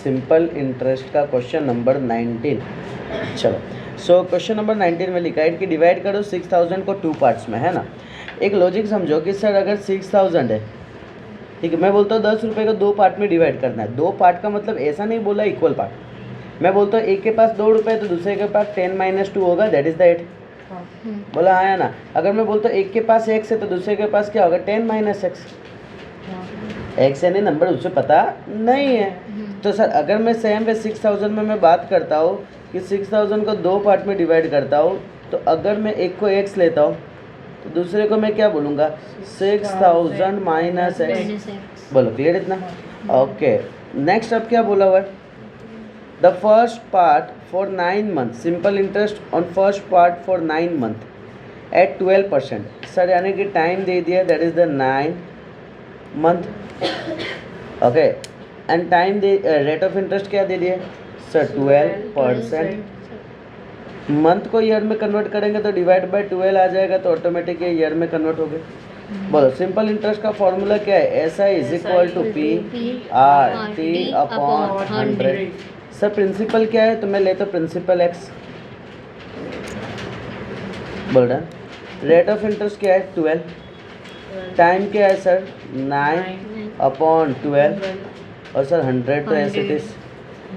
Simple interest का question number 19। चलो so question number 19 में लिखा है कि डिवाइड करो 6000 को 2 पार्ट्स में, है ना। एक लॉजिक समझो कि सर अगर 6000 है, ठीक है, मैं बोलता हूँ 10 रुपये को 2 पार्ट में डिवाइड करना है। 2 पार्ट का मतलब ऐसा नहीं बोला इक्वल पार्ट। मैं बोलता हूँ एक के पास 2 रुपये तो दूसरे के पास 10 - 2 होगा, दैट इज़ द 8। बोला हाँ या ना। अगर मैं बोलता हूँ एक के पास x है तो दूसरे के पास क्या होगा, 10 - x। x है नहीं, नंबर उससे पता नहीं है। तो सर अगर मैं सेम वे 6000 में मैं बात करता हूँ कि 6000 को 2 पार्ट में डिवाइड करता हूँ, तो अगर मैं एक को x लेता हूँ तो दूसरे को मैं क्या बोलूँगा, 6000 - x। बोलो क्लियर इतना। ओके नेक्स्ट अब क्या बोला हुआ है, the first part for 9 month, simple interest on first part for 9 month at 12%। Sir यानी कि टाइम दे दिया, that is the 9 month. Okay and time दे, रेट ऑफ इंटरेस्ट क्या दे दिया सर, 12%। मंथ को ईयर में कन्वर्ट करेंगे तो डिवाइड बाय 12 आ जाएगा, तो ऑटोमेटिक ये ईयर में कन्वर्ट हो गए। बोलो सिंपल इंटरेस्ट का फॉर्मूला क्या है, S I is equal to P R T upon 100। Sir principal क्या है, तो मैं लेता हूँ प्रिंसिपल एक्स। बोल रहा रेट ऑफ इंटरेस्ट क्या है 12, टाइम क्या है सर 9 अपॉन 12, और सर 100 तो एज इट इज।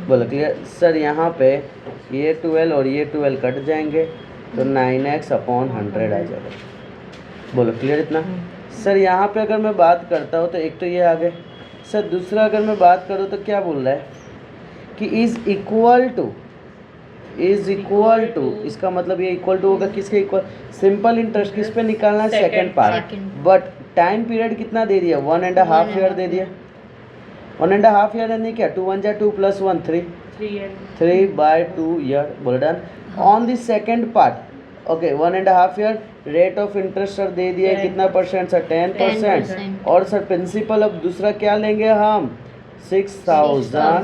बोलो क्लियर। सर यहाँ पे ये 12 और ये 12 कट जाएंगे तो 9x अपॉन 100 आ जाएगा। बोलो क्लियर इतना। सर यहाँ पे अगर मैं बात करता हूँ तो एक तो ये आ गए सर, दूसरा अगर मैं बात करूँ तो क्या बोल रहा है कि इज़ इक्वल टू, इसका मतलब ये इक्वल टू होगा किसके इक्वल, सिंपल इंटरेस्ट किस पे निकालना है, second part. But time period कितना दे दिया, 1.5 ईयर दे दिया। 1.5 ईयर यानी क्या, 2 × 2 + 1 3, 3/2 ईयर। बोल डन। On the second part okay 1.5 year, rate of interest sir दे दिया कितना परसेंट सर, 10%। और सर प्रिंसिपल अब दूसरा क्या लेंगे हम, 6000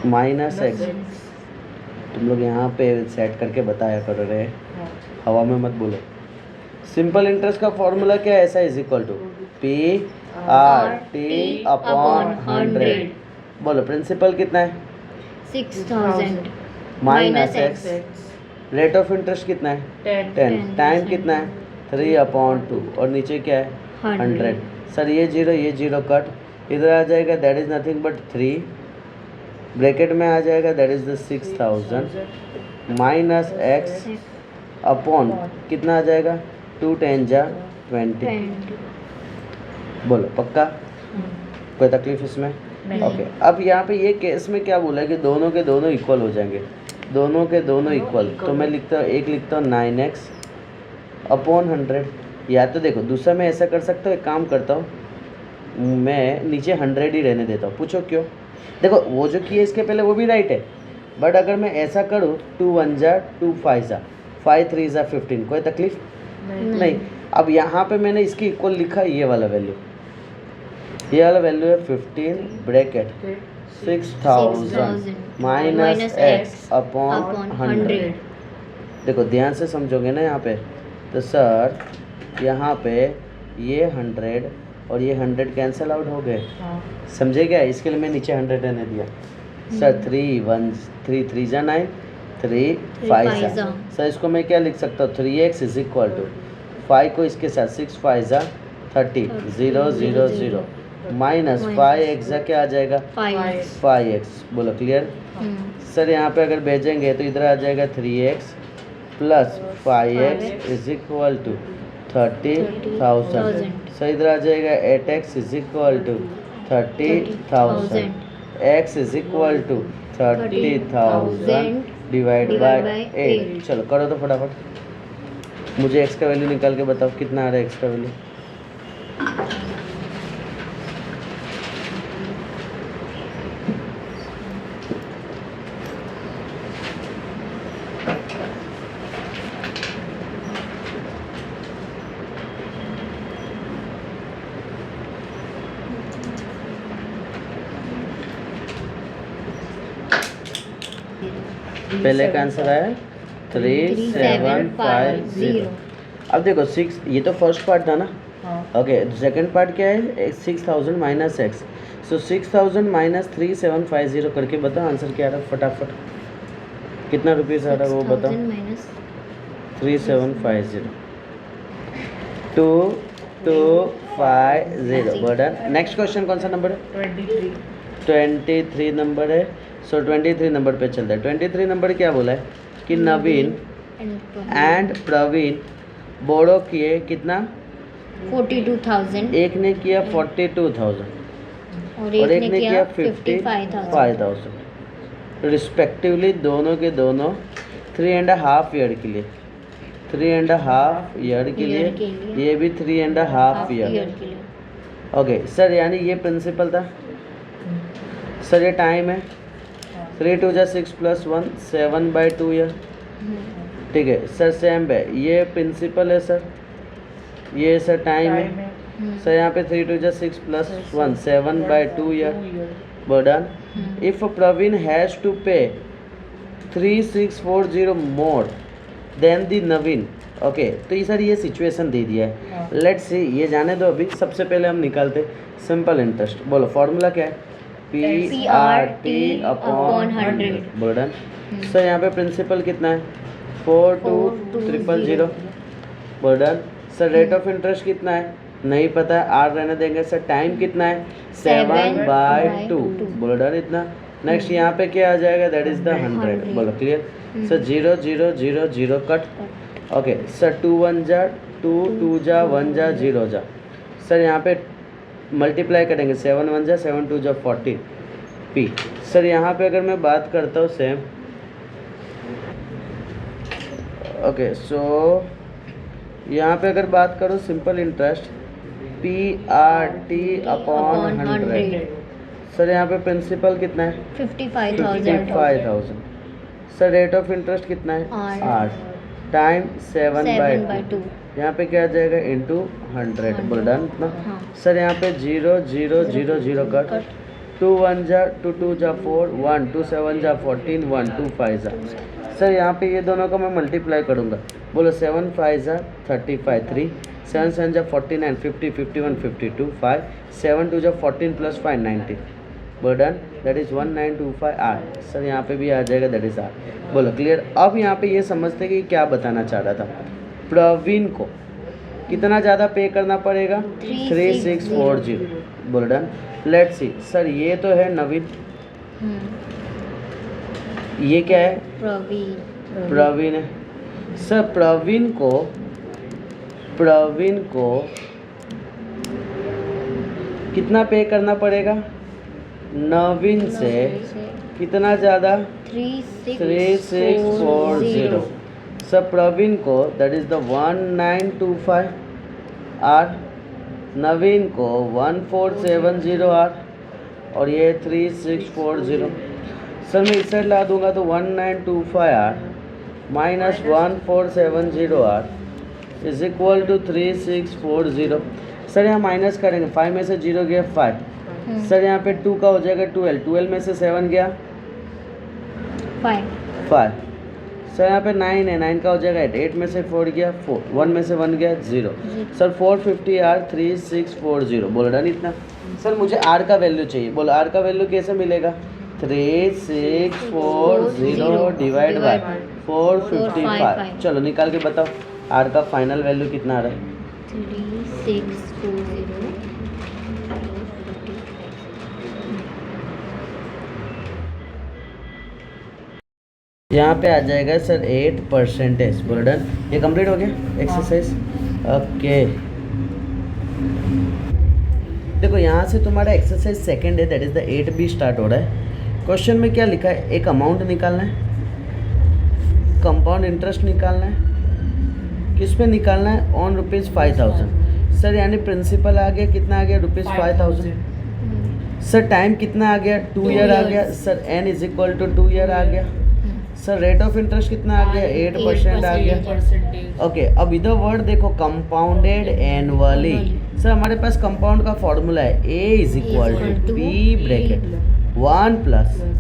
- x। तुम लोग यहाँ पे सेट करके बताया करो रे, हवा में मत बोलो। सिंपल इंटरेस्ट का फॉर्मूला क्या है, S I is equal to P R T upon 100। बोलो प्रिंसिपल कितना है 6000 - x, रेट ऑफ इंटरेस्ट कितना है 10, टाइम कितना है 3/2, और नीचे क्या है 100। सर ये जीरो कट, इधर आ जाएगा, that is nothing but 3, bracket में आ जाएगा, that is the 6000 - x upon कितना आ जाएगा, 2 × 10 = 20। बोलो पक्का, कोई तकलीफ इसमें। ओके अब यहाँ पे ये केस में क्या बोला है कि दोनों के दोनों इक्वल हो जाएंगे, दोनों के दोनों इक्वल। तो मैं लिखता हूँ, एक लिखता हूँ 9x अपॉन 100। या तो देखो दूसरा मैं ऐसा कर सकता हूँ, एक काम करता हूँ, मैं नीचे 100 ही रहने देता हूँ। पूछो क्यों, देखो वो जो किए इसके पहले वो भी राइट है, बट अगर मैं ऐसा करूँ 2 × 1 = 2, 5 × 5, 3 × 15, कोई तकलीफ नहीं। अब यहाँ पे मैंने इसकी इक्वल लिखा ये वाला वैल्यू, ये वाला वैल्यू है 15 ब्रैकेट 6000 - x अपॉन 100। देखो ध्यान से समझोगे ना यहाँ पे, तो सर यहाँ पे ये 100 और ये 100 कैंसिल आउट हो गए, समझे क्या। इसके लिए मैं नीचे 100 रहने दिया। सर 3 × 3 = 9, 3 × 5 = सर इसको मैं क्या लिख सकता हूँ, 3x = 5 को इसके साथ 6 × 5 = 30, 0 0 0 माइनस 5x क्या आ जाएगा 5x। बोलो क्लियर। सर यहाँ पे अगर भेजेंगे तो इधर आ जाएगा 3x + 5x = 30,000। सर इधर आ जाएगा 8x = 30,000, x = 30,000 डिवाइड बाय 8। चलो करो तो फटाफट, मुझे x का वैल्यू निकाल के बताओ कितना आ रहा है x का वैल्यू। पहले का आंसर आया 3750। अब देखो 6, ये तो फर्स्ट पार्ट था ना। ओके सेकंड पार्ट क्या है, 6000 - x। सो 6000 माइनस 3750 करके बताओ आंसर क्या आ रहा है फटाफट, कितना रुपीज़ आ रहा है वो बताओ। 6000 minus 3750 2250 बर्डन। नेक्स्ट क्वेश्चन कौन सा नंबर है? 23 नंबर है। सो 23 नंबर पे चलता है। 23 नंबर क्या बोला है कि नवीन एंड प्रवीण बोरो किए कितना? 42,000 एक ने किया 42,000 और और एक एक ने किया 55,000 55,000 रिस्पेक्टिवली, दोनों के दोनों 3.5 ईयर के लिए, 3.5 ईयर के लिए, ये भी 3.5 ईयर। के लिए। ओके सर, यानी ये प्रिंसिपल था सर, ये टाइम है 3 2 जा 6 + 1 7/2 ईयर, ठीक है सर। सेम है, ये प्रिंसिपल है सर, ये सर टाइम है सर। यहाँ पे 3 2 जा 6 + 1 7/2 ईयर बर्डन। If Praveen has to pay 3640 more than the Naveen. Okay तो ये सर ये सिचुएशन दे दिया है। लेट्स सी, ये जाने दो अभी। सबसे पहले हम निकालते सिंपल इंटरेस्ट। बोलो फॉर्मूला क्या है? PRT/100 burden. सर यहाँ पे प्रिंसिपल कितना है? 42,000 burden. Sir rate of interest कितना है? नहीं पता है, आर रहने देंगे सर। टाइम कितना है? 7/2 बर्डन इतना। नेक्स्ट यहाँ पे क्या आ जाएगा? That is the 100। बोलो clear sir. 0 0 0 0 cut. Okay sir 2 1 जा 2 2 जा 1 जा 0 जा। सर यहाँ पे मल्टीप्लाई करेंगे 7 1 जा 7 2 जा 40 पी। सर यहाँ पे अगर मैं बात करता हूँ सेम, ओके सो यहाँ पे अगर बात करूँ सिंपल इंटरेस्ट PRT/100। सर यहाँ पे प्रिंसिपल कितना है? 55,000। सर रेट ऑफ इंटरेस्ट कितना है? 8। टाइम 7/2। यहाँ पे क्या आ जाएगा? इंटू 100 बर्डन इतना। सर यहाँ पे 0 0 0 0 कट। 2 1 जा 2 2 जा 4 1 2 7 जा 14 1 2 5 जा। सर यहाँ पे ये दोनों का मैं मल्टीप्लाई करूँगा। बोलो 7 5 जा 35 3 7 7 जा 49 50 51 52 5 7 2 जा 14 + 5 19 बर्डन। That is 1925 R. सर यहाँ पे भी आ जाएगा, दैट इज़ आर। बोलो क्लियर। अब यहाँ पे ये समझते कि क्या बताना चाह रहा था। प्रवीण को कितना ज़्यादा पे करना पड़ेगा? 3640 बर्डन। लेट्स सी सर, ये तो है नवीन, ये क्या है? प्रवीण है सर। प्रवीण को कितना पे करना पड़ेगा? नवीन से कितना ज़्यादा? 3640। सर प्रवीण को दैट इज़ द 1925 आर, नवीन को 1470 आर, और ये 3640। सर मैं इस साइड ला दूंगा तो 1925 R minus 1470 R is equal to 3640। Sir यहाँ माइनस करेंगे, 5 में से 0 गया 5। सर यहाँ पे 2 का हो जाएगा 12, 12 में से 7 गया 5। सर यहाँ पे 9 है, 9 का हो जाएगा 8, 8 में से 4 गया 4, 1 में से 1 गया 0। सर 450 आर 3640 बोलो डन इतना। सर मुझे आर का वैल्यू चाहिए। बोलो आर का वैल्यू कैसे मिलेगा? 3640 डिवाइड बाय 455। चलो निकाल के बताओ आर का फाइनल वैल्यू कितना आ रहा है? 3640 यहाँ पे आ जाएगा सर 8%। बोलो डन। ये कंप्लीट हो गया एक्सरसाइज। ओके देखो यहाँ से तुम्हारा एक्सरसाइज सेकंड है, that is the 8B start हो रहा है। क्वेश्चन में क्या लिखा है? एक अमाउंट निकालना है, कंपाउंड इंटरेस्ट निकालना है। किस पे निकालना है? ऑन ₹5000। सर यानी प्रिंसिपल आ गया, कितना आ गया? ₹5000। सर टाइम कितना आ गया? 2 ईयर आ गया। Sir n is equal to 2 year आ गया। सर रेट ऑफ इंटरेस्ट कितना आ गया? 8% आ गया। ओके अब इधर वर्ड देखो, कंपाउंडेड एनुअली। सर हमारे पास कंपाउंड का फॉर्मूला है A is equal to P bracket 1 +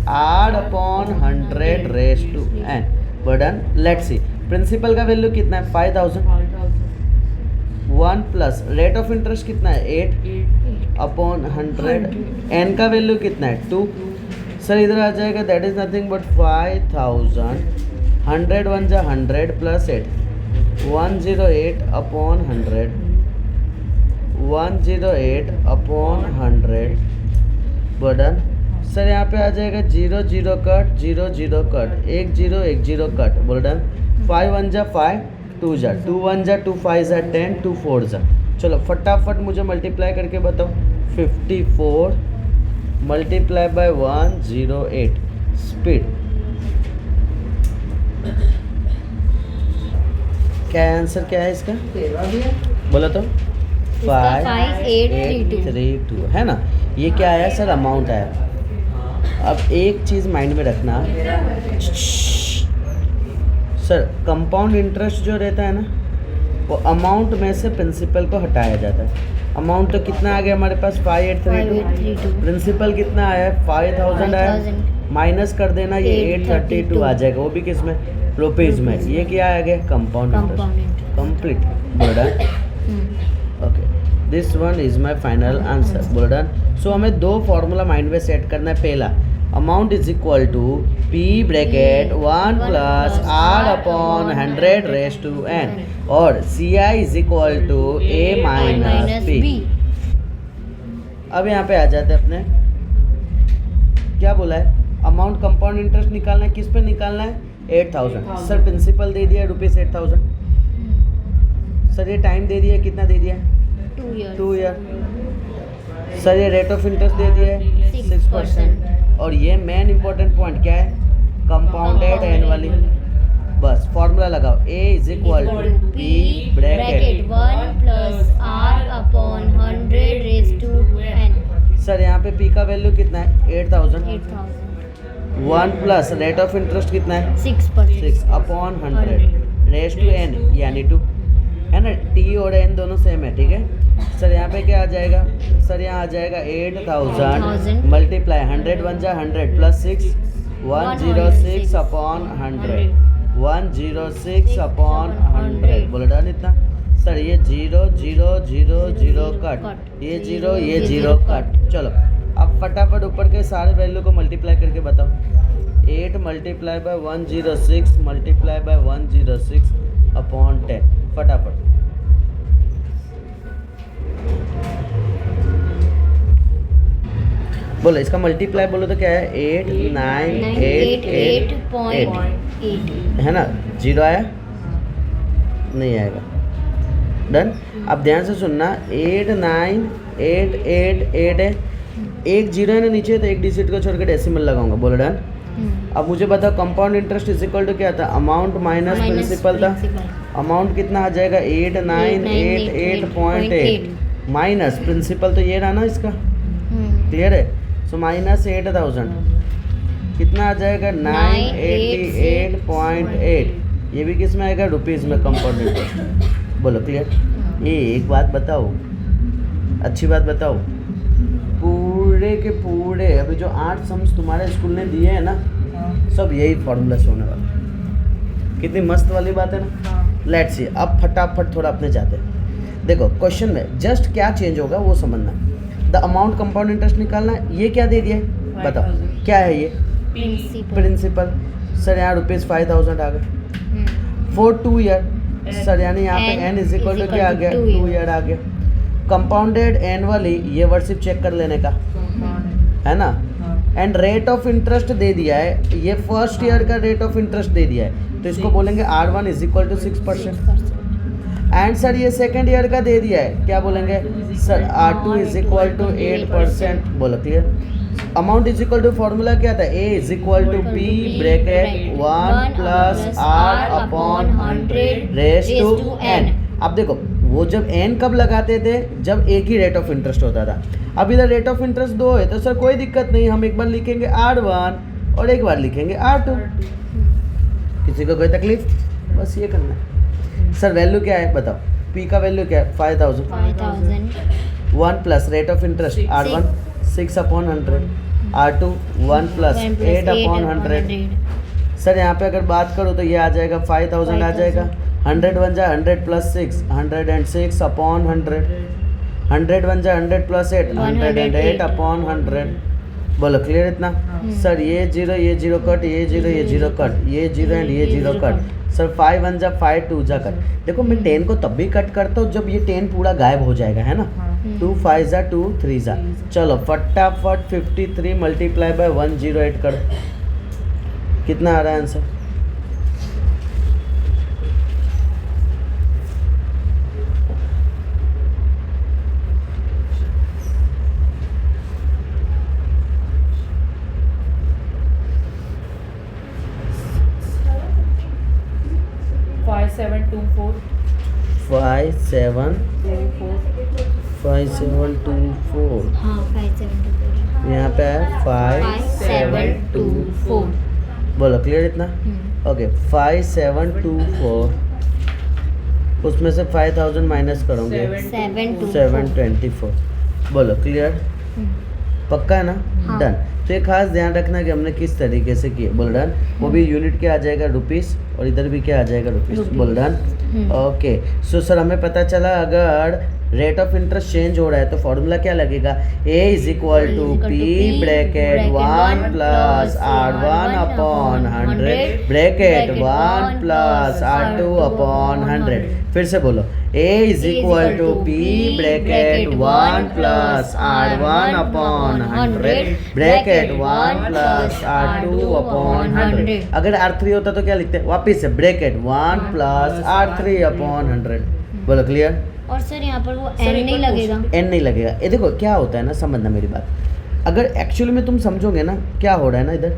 R/100 raise to n बर्डन। लेट्स सी प्रिंसिपल का वैल्यू कितना है? 5000। 1 + रेट ऑफ इंटरेस्ट कितना है? 8। अपॉन 100, n का वैल्यू कितना है 2। सर इधर आ जाएगा दैट इज नथिंग बट 5000, 100 1 जा 100 plus 8, 108 upon 100, 108 upon 100 burden. Sir यहाँ पे आ जाएगा 0 0 कट, 0 0 कट, 1 0 1 0 कट बर्डन। 5 1 जा 5, 2 जा 2 1 जा 2 5 जा 10, 2 4 जा। चलो फटाफट मुझे मल्टीप्लाई करके बताओ। 54 मल्टीप्लाई बाय 108 स्पीड। क्या है आंसर, क्या है इसका बोलो तो? 5832 है ना। ये क्या आया सर? अमाउंट आया। अब एक चीज़ माइंड में रखना सर, कंपाउंड इंटरेस्ट जो रहता है ना वो अमाउंट में से प्रिंसिपल को हटाया जाता है। अमाउंट तो कितना आ गया हमारे पास 5832, प्रिंसिपल कितना आया है 5000 आया, माइनस कर देना ये 832 आ जाएगा, वो भी किस में? रुपीज में। ये क्या आ गया? Compound interest. कंप्लीट बोल्डन। Okay this one is my final answer बोल्डन। सो हमें दो फॉर्मूला माइंड में सेट करना है। पहला amount is equal to P bracket 1 plus R upon 100 raise to n और C I is equal to A minus P. अब यहाँ पे आ जाते हैं अपने, क्या बोला है? अमाउंट कंपाउंड इंटरेस्ट निकालना है। किस पे निकालना है? 8000। सर प्रिंसिपल दे दिया ₹8000। सर ये टाइम दे दिया, कितना दे दिया? 2 ईयर। सर ये रेट ऑफ इंटरेस्ट दे दिया है 6%। और ये मेन इंपॉर्टेंट पॉइंट क्या है? Compounded annually. बस फॉर्मूला लगाओ, a is equal to p bracket 1 plus r upon 100 raise to n। Sir यहाँ पे p का वैल्यू कितना है? 8000। 1 प्लस रेट ऑफ इंटरेस्ट कितना है? 6 अपॉन 100 रेज टू n यानी 2 है ना। t और n दोनों सेम है, ठीक है। सर यहाँ पे क्या आ जाएगा? सर यहाँ आ जाएगा 8000 मल्टीप्लाई 100 1 जा 100 प्लस 6, 106 अपॉन 100, 106 अपॉन 100 बोले डन इतना। सर ये 0 0 0 0 कट, ये 0 ये 0 कट। चलो अब फटाफट ऊपर के सारे वैल्यू को मल्टीप्लाई करके बताओ। 8 multiply by 106 multiply by 106 upon 10 फटाफट। बोलो इसका मल्टीप्लाई बोलो तो क्या है? 8988 है ना। 0 आया? नहीं आएगा। डन। अब ध्यान से सुनना, 89888 है, एक 0 है ना नीचे, तो एक डिजिट को छोड़ के डेसिमल लगाऊंगा। बोलो डन। अब मुझे बताओ compound interest is equal to क्या था? अमाउंट माइनस प्रिंसिपल था। अमाउंट कितना आ जाएगा? 8988.8 माइनस प्रिंसिपल, तो ये रहा ना इसका। क्लियर है? सो माइनस 8000 कितना आ जाएगा? 988.8। ये भी किस में आएगा? रुपीज़ में कंपाउंड इंटरेस्ट। बोलो क्लियर? ये एक बात बताओ, अच्छी बात बताओ, पूरे के पूरे अभी जो 8 सम्स तुम्हारे स्कूल ने दिए हैं ना, सब यही फॉर्मूला से होने वाला। कितनी मस्त वाली बात है ना। लेट्स सी, अब फटाफट थोड़ा अपने जाते हैं। देखो क्वेश्चन में जस्ट क्या चेंज होगा वो समझना। द अमाउंट कंपाउंड इंटरेस्ट निकालना है। ये क्या दे दिया है बताओ? क्या है ये? प्रिंसिपल। सर यहाँ ₹5000 आ गए फॉर 2 ईयर। सर यानी यहाँ पे n इज इक्वल टू क्या आ गया? 2 ईयर आ गया। कंपाउंडेड एनुअली, ये वर्ड सिर्फ चेक कर लेने का है ना। एंड रेट ऑफ इंटरेस्ट दे दिया है, ये फर्स्ट ईयर का रेट ऑफ इंटरेस्ट दे दिया है, तो इसको बोलेंगे R1 is equal to 6%। And sir ये सेकेंड ईयर का दे दिया है, क्या बोलेंगे? Sir R2 is equal to 8%। बोलो clear? Amount is equal to formula क्या था? A is equal to P bracket 1 plus R upon 100 raise to n। अब देखो वो जब n कब लगाते थे? जब एक ही रेट ऑफ इंटरेस्ट होता था। अब इधर रेट ऑफ इंटरेस्ट 2 है, तो सर कोई दिक्कत नहीं, हम एक बार लिखेंगे R1 और एक बार लिखेंगे R2। किसी को कोई तकलीफ? बस ये करना है। सर वैल्यू क्या है बताओ? P का वैल्यू क्या है? 5000। 1 plus rate of interest R1 6 upon 100, R2 1 plus 8 upon 100। Sir यहाँ पे अगर बात करो तो ये आ जाएगा 5000 आ जाएगा। 100 1 जा 100 प्लस 6, 106 अपॉन 100, 100 वन जा 100 प्लस 8 108 अपॉन 100। बोलो क्लियर इतना? सर ये जीरो कट, ये जीरो कट, ये जीरो एंड ये जीरो कट। सर 5 वन जा 5 2 जा कट। देखो मैं 10 को तब भी कट करता हूँ जब ये 10 पूरा गायब हो जाएगा, है ना। 2 5 जा 2 3 जा। चलो फटाफट 53 मल्टीप्लाई बाय 108 कर, कितना आ रहा है answer? Five seven two four 5724। हाँ 5724। यहाँ पे है 5724। बोलो क्लियर इतना? ओके 5724, उसमें से 5000 माइनस करोगे 724। बोलो क्लियर? पक्का है ना? हाँ। डन। तो ये खास ध्यान रखना कि हमने किस तरीके से किए। बोल डन। वो भी यूनिट क्या आ जाएगा? रुपीस, और इधर भी क्या आ जाएगा? रुपीस। बोल डन। ओके सो सर हमें पता चला अगर रेट ऑफ इंटरेस्ट चेंज हो रहा है तो फॉर्मूला क्या लगेगा? A is equal to P bracket 1 plus R1 upon 100 bracket 1 plus R2 upon 100। फिर से बोलो A is equal to P bracket 1 plus R1 upon 100 bracket 1 plus R2 upon 100। अगर R3 होता तो क्या लिखते हैं? वापिस से ब्रैकेट 1 प्लस R3 अपॉन 100। बोलो क्लियर? और सर यहाँ पर वो एन नहीं लगेगा? एन नहीं लगेगा। ये देखो क्या होता है ना, समझना मेरी बात। अगर एक्चुअली में तुम समझोगे ना क्या हो रहा है ना इधर,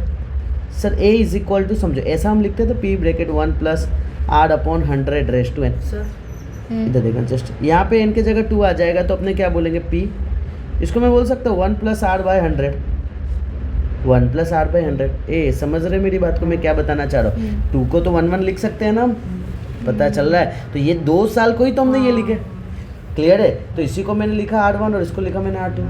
sir A is equal to, समझो ऐसा हम लिखते थे P bracket 1 plus R upon 100 raise to N. इधर देखना जस्ट, यहाँ पे n की जगह 2 आ जाएगा तो अपने क्या बोलेंगे? P। इसको मैं बोल सकता हूँ 1 plus R by 100, 1 plus R by 100। ए समझ रहे मेरी बात को मैं क्या बताना चाह रहा हूँ? 2 को तो 1 1 लिख सकते हैं ना, पता चल रहा है? तो ये 2 साल को ही तो हमने ये लिखे। क्लियर है? तो इसी को मैंने लिखा R1 और इसको लिखा मैंने R2।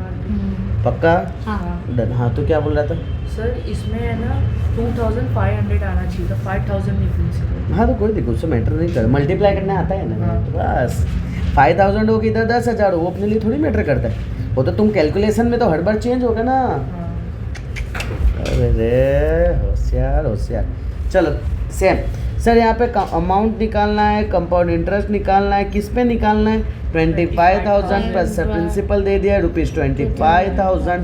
पक्का? हाँ। डन। हाँ तो क्या बोल रहा था? सर इसमें है ना 2500 आना चाहिए था, 5000 नहीं पूछ सकते। हाँ तो कोई दिक्कत, उससे मैटर नहीं कर, मल्टीप्लाई करने आता है ना। तो बस 5000 हो कि इधर 10,000 हो, वो अपने लिए थोड़ी मैटर करता है। वो तो तुम कैलकुलेशन में तो हर बार चेंज होगा ना। अरे रे होशियार होशियार। चलो सेम सर यहाँ पे अमाउंट निकालना है, कंपाउंड इंटरेस्ट निकालना है, किस पे निकालना है? 25,000 प्लस सर प्रिंसिपल दे दिया ₹25,000।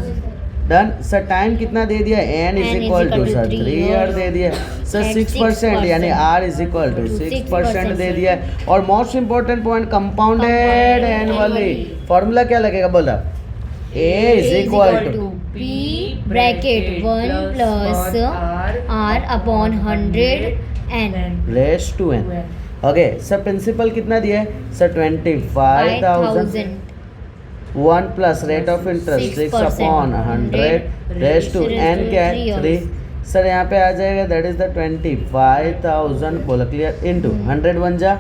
डन। सर टाइम कितना दे दिया? n is equal to sir 3 year दे दिया। सर 6% यानी r इज इक्वल टू 6% दे दिया। और most important point compounded annually, formula क्या लगेगा? बोला A is equal to P bracket 1 plus R upon 100 n raise to n। Okay sir principal कितना दिया है? Sir 25,000 1 plus rate of interest 6 upon 100 raise to n क्या है? 3। Sir यहाँ पे आ जाएगा दैट इज द 25,000। बोलो क्लियर? इनटू 100 वन जा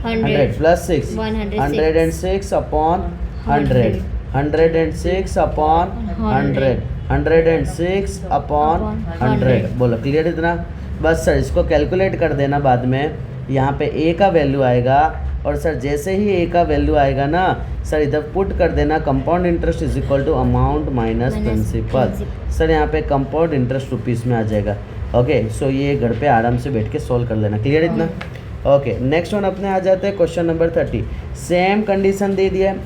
100 प्लस 6 106 अपॉन 100 106 अपॉन 100 106 अपॉन 100। बोलो क्लियर इतना? बस सर इसको कैलकुलेट कर देना बाद में। यहाँ पे A का वैल्यू आएगा और सर जैसे ही A का वैल्यू आएगा ना सर इधर पुट कर देना compound interest is equal to amount minus principal. Sir यहाँ पे कंपाउंड इंटरेस्ट रुपीस में आ जाएगा। ओके सो ये घर पे आराम से बैठ के सॉल्व कर लेना। क्लियर इतना? ओके नेक्स्ट वन अपने आ जाते हैं क्वेश्चन नंबर 30। सेम कंडीशन दे दिया है,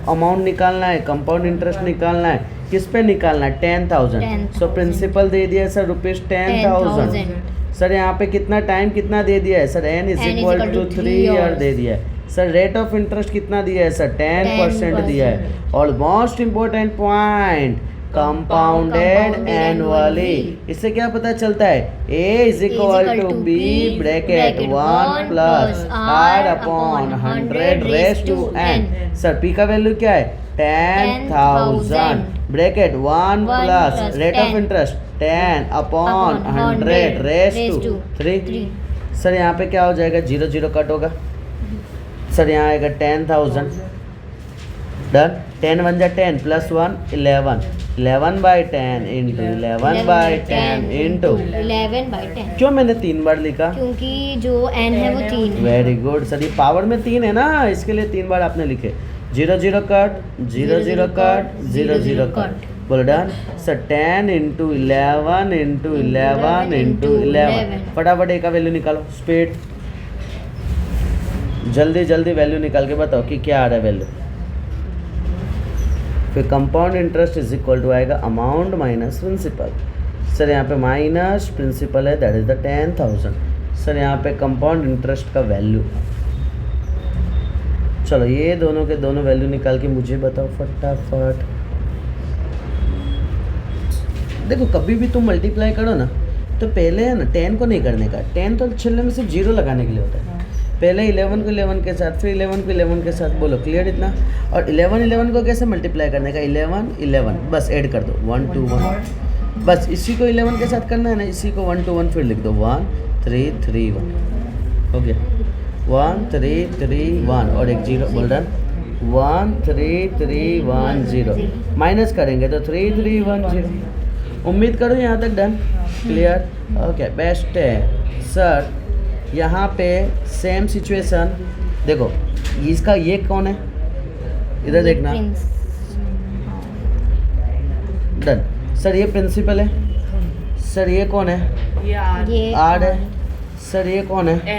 अमाउंट निकालना है, कंपाउंड इंटरेस्ट निकालना है, किस पे निकालना है? 10,000। सो प्रिंसिपल दे दिया है सर ₹10,000। सर यहाँ पे कितना टाइम कितना दे दिया है? Sir n is equal to 3 year दे दिया है। सर रेट ऑफ इंटरेस्ट कितना दिया है? सर 10% दिया है। और most important point compounded annually. इससे क्या पता चलता है? A is equal to B bracket 1 plus R upon 100 raise to n। Sir P का वैल्यू क्या है? 10,000 bracket 1 plus rate of interest 10 upon 100 raise to 3। Sir यहाँ पे क्या हो जाएगा? 0 0 कट होगा। सर यहाँ आएगा 10,000। डन। 10 1 जा 10 plus 1 11 11 by 10 into 11 by 10 into 11 by 10। क्यों मैंने 3 बार लिखा? क्योंकि जो n है वो 3 है। वेरी गुड सर, ये पावर में 3 है ना, इसके लिए 3 बार आपने लिखे। 0 0 कट 0 0 कट 0 0 कट बोलो done sir 10 into 11 into 11 into 11 फटाफट ए का वैल्यू निकालो स्पीड जल्दी जल्दी वैल्यू निकाल के बताओ कि क्या आ रहा है वैल्यू फिर compound interest is equal to आएगा अमाउंट माइनस प्रिंसिपल सर यहाँ पे माइनस प्रिंसिपल है दैट इज द 10,000 सर यहाँ पे कंपाउंड इंटरेस्ट का वैल्यू चलो ये दोनों के दोनों वैल्यू निकाल के मुझे बताओ फटाफट देखो कभी भी तुम मल्टीप्लाई करो ना तो पहले है ना 10 को नहीं करने का 10 तो छल्ले में सिर्फ 0 लगाने के लिए होता है पहले 11 को 11 के साथ फिर 11 को 11 के साथ बोलो क्लियर इतना और 11 को कैसे मल्टीप्लाई करने का 11 बस ऐड कर दो 1 2 1 बस इसी को 11 के साथ करना है ना इसी को 1 2 1 फिर लिख दो 1 3 3 1 हो गया 1 3 3 1 और एक 0 बोल रहा 1 3 3 1 0 माइनस करेंगे तो 3 3 1 0 उम्मीद करो यहाँ तक डन क्लियर ओके बेस्ट है सर यहाँ पे सेम सिचुएशन देखो इसका ये कौन है इधर देखना डन सर ये प्रिंसिपल है सर ये कौन है ये आर है सर ये कौन है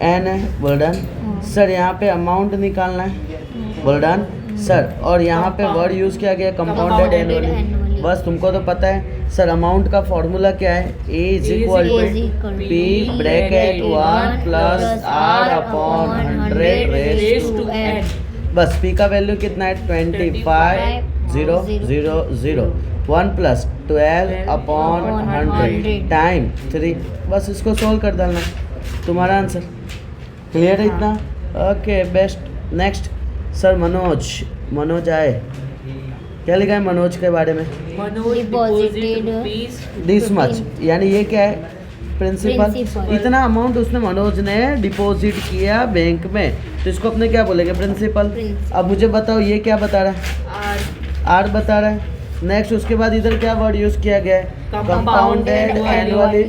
एन है बोल डन सर यहाँ पे अमाउंट निकालना है बोल डन सर और यहाँ पे वर्ड यूज़ किया गया कंपाउंडेड एनुअली बस तुमको तो पता है सर अमाउंट का फॉर्मूला क्या है A is equal to P bracket 1 plus R upon 100 raise to N बस पी का वैल्यू कितना है 25 0 0 0 1 प्लस 12 अपॉन 100 टाइम 3 बस इसको सोल्व कर डालना तुम्हारा आंसर क्लियर है इतना okay best next sir Manoj आए क्या लिखा है मनोज के बारे में दिस मच यानी ये क्या है प्रिंसिपल इतना अमाउंट उसने मनोज ने डिपॉजिट किया बैंक में तो इसको अपने क्या बोलेंगे प्रिंसिपल अब मुझे बताओ ये क्या बता रहा है आर बता रहा है नेक्स्ट उसके बाद इधर क्या वर्ड यूज किया गया है compounded annually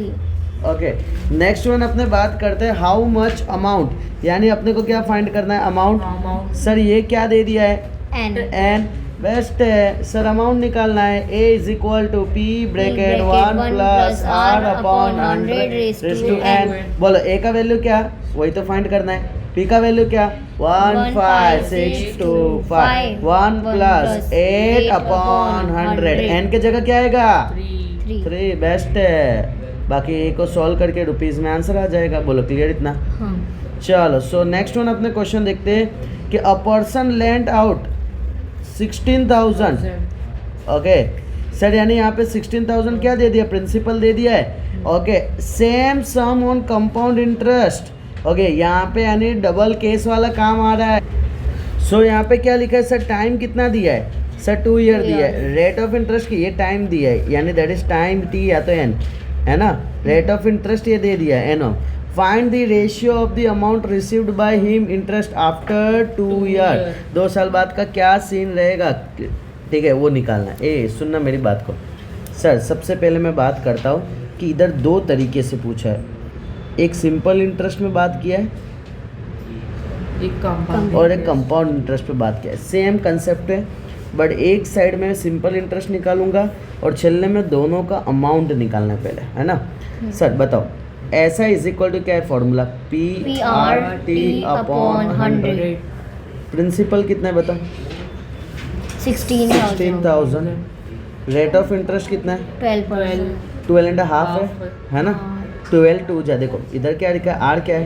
okay next one अपने बात करते हैं हाउ मच अमाउंट यानी अपने को क्या फाइंड करना है अमाउंट सर ये क्या दे दिया है एन बेस्ट है सर अमाउंट निकालना है A is equal to P bracket 1 plus R upon 100 raise to N बोलो ए का वैल्यू क्या वही तो फाइंड करना है पी का वैल्यू क्या 1 5 6 2 5 1 प्लस 8 अपॉन 100 एन के जगह क्या आएगा 3 बेस्ट है बाकी ए को सॉल्व करके रुपीस में आंसर आ जाएगा बोलो क्लियर इतना चलो सो नेक्स्ट वन अपने क्वेश्चन देखते हैं कि a person lent out 16,000 okay sir यानी यहाँ पे 16,000 क्या दे दिया प्रिंसिपल दे दिया है okay same sum on compound interest okay यहाँ पे यानी डबल केस वाला काम आ रहा है सो यहाँ पे क्या लिखा है सर टाइम कितना दिया है सर 2 ईयर दिया है रेट ऑफ इंटरेस्ट की ये टाइम दिया है यानी दैट इज टाइम टी या तो एन है ना रेट ऑफ इंटरेस्ट ये दे दिया है and find the ratio of the amount received by him interest after 2 year 2 साल बाद का क्या सीन रहेगा ठीक है वो निकालना है ए सुनना मेरी बात को सर सबसे पहले मैं बात करता हूँ कि इधर 2 तरीके से पूछा है एक सिंपल इंटरेस्ट में बात किया है और एक कंपाउंड इंटरेस्ट पे बात किया है सेम कंसेप्ट है बट एक साइड में सिंपल इंटरेस्ट निकालूंगा और छेलने में दोनों का अमाउंट निकालना पहले है ना सर बताओ ऐसा इज इक्वल टू क्या है formula P R T upon 100 principal कितना है बताओ 16,000 रेट ऑफ इंटरेस्ट कितना है 12.5 है ना 12 टू जा देखो इधर क्या लिखा है आर क्या है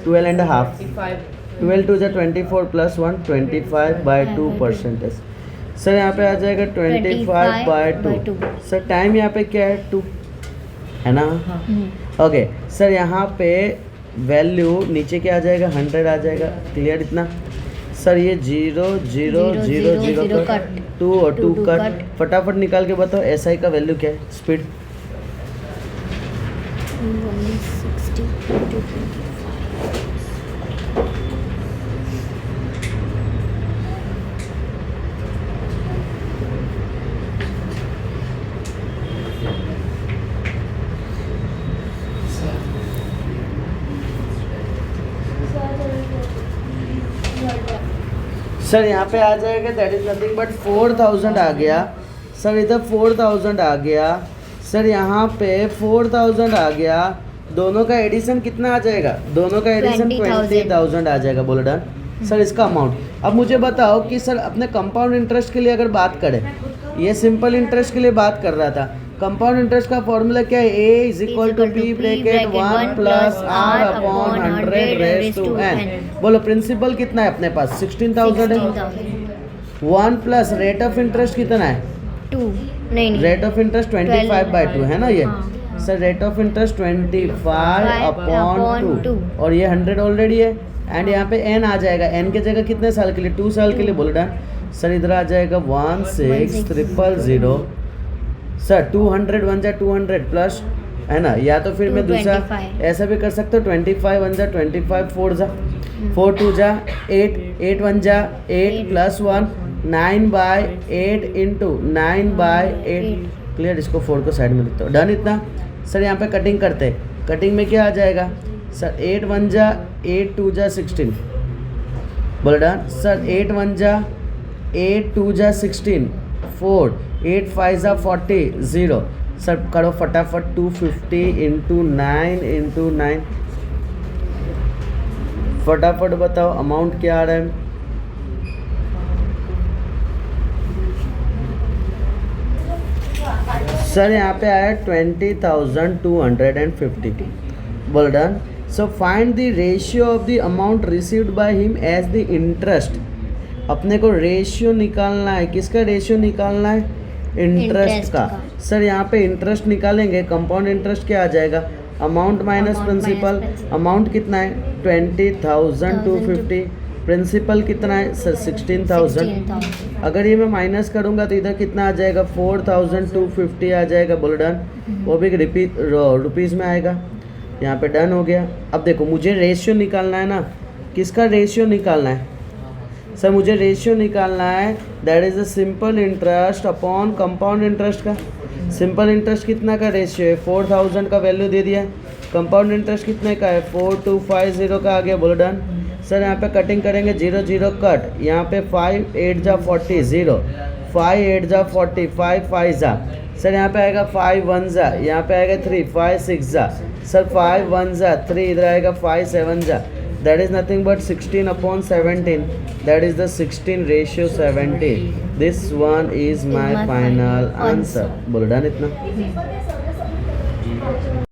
12.5 12 टू जा 24 प्लस 1 25/2% सर यहाँ पे आ जाएगा 25/2 सर टाइम यहाँ पे क्या है 2 है ना ओके सर यहाँ पे वैल्यू नीचे क्या आ जाएगा 100 आ जाएगा क्लियर इतना सर ये 0 0 0 0 कट 2 और 2 कट फटाफट निकाल के बताओ एसआई का वैल्यू क्या है स्पीड 60 सर यहाँ पे आ जाएगा दैट इज नथिंग बट 4000 आ गया सर, इधर 4000 आ गया सर, यहाँ पे 4000 आ गया, दोनों का एडिशन कितना आ जाएगा? दोनों का एडिशन 20,000 आ जाएगा। बोलो डन सर। इसका अमाउंट अब मुझे बताओ कि सर अपने कंपाउंड इंटरेस्ट के लिए अगर बात करें, ये सिंपल इंटरेस्ट के लिए बात कर रहा था, कंपाउंड इंटरेस्ट का फॉर्मूला क्या है? A is equal to P bracket 1 plus R upon 100 raise to n। बोलो प्रिंसिपल कितना है अपने पास? 16,000 है। 1 प्लस रेट ऑफ इंटरेस्ट कितना है? 2 नहीं रेट ऑफ इंटरेस्ट 25/2 है ना ये। Sir rate of interest 25 upon 2 और ये 100 ऑलरेडी है एंड यहाँ पे n आ जाएगा। n की जगह कितने साल के लिए? 2 साल के लिए। बोलो डन सर। इधर आ जाएगा 16,000 सर 200 1 जा 200 प्लस है ना, या तो फिर मैं दूसरा ऐसा भी कर सकता हूँ 25 1 जा 25 4 जा 4 2 जा 8 8 1 जा 8 प्लस 1 9/8 इंटू 9/8। क्लियर? इसको 4 को साइड में लिखता हूँ। डन इतना। सर यहाँ पे कटिंग करते हैं, कटिंग में क्या आ जाएगा सर? 8 1 जा 8 2 जा 16। बोलो डन सर। 8 1 जा 8 2 जा 16 4 8 5 जा 40 0। सर करो फटाफट 250 इंटू 9 इंटू 9। फटाफट बताओ अमाउंट क्या आ रहा है? सर यहाँ पे आया 20,250। बोल done. So find the ratio of the amount received by him as the interest. अपने को रेशियो निकालना है। किसका रेशियो निकालना है? इंटरेस्ट का। सर यहाँ पे इंटरेस्ट निकालेंगे, कंपाउंड इंटरेस्ट क्या आ जाएगा? Amount minus principal. अमाउंट कितना है? 20,250। प्रिंसिपल कितना है सर? 16,000। अगर ये मैं माइनस करूँगा तो इधर कितना आ जाएगा? 4,250 आ जाएगा। बोलो डन। वो भी रुपीज़ में आएगा। यहाँ पे डन हो गया। अब देखो मुझे रेशियो निकालना है ना। किसका रेशियो निकालना है सर? मुझे रेशियो निकालना है that is a simple interest upon compound interest का। सिंपल इंटरेस्ट कितना का रेशियो है? 4,000 का वैल्यू दे दिया है। कंपाउंड इंटरेस्ट कितने का है? 4,250 का आ गया। बोलो डन। सर यहाँ पे कटिंग करेंगे 0 0 कट। यहाँ पे 5 8 जा 40 0 5 8 जा 40 5 5 जा। सर यहाँ पे आएगा 5 1 जा, यहाँ पे आएगा 3 5 6 जा। सर 5 1 जा 3, इधर आएगा 5 7 जा। That is nothing but 16 upon 17. That is the 16 ratio 70. This one is my final answer. बोलो डन इतना।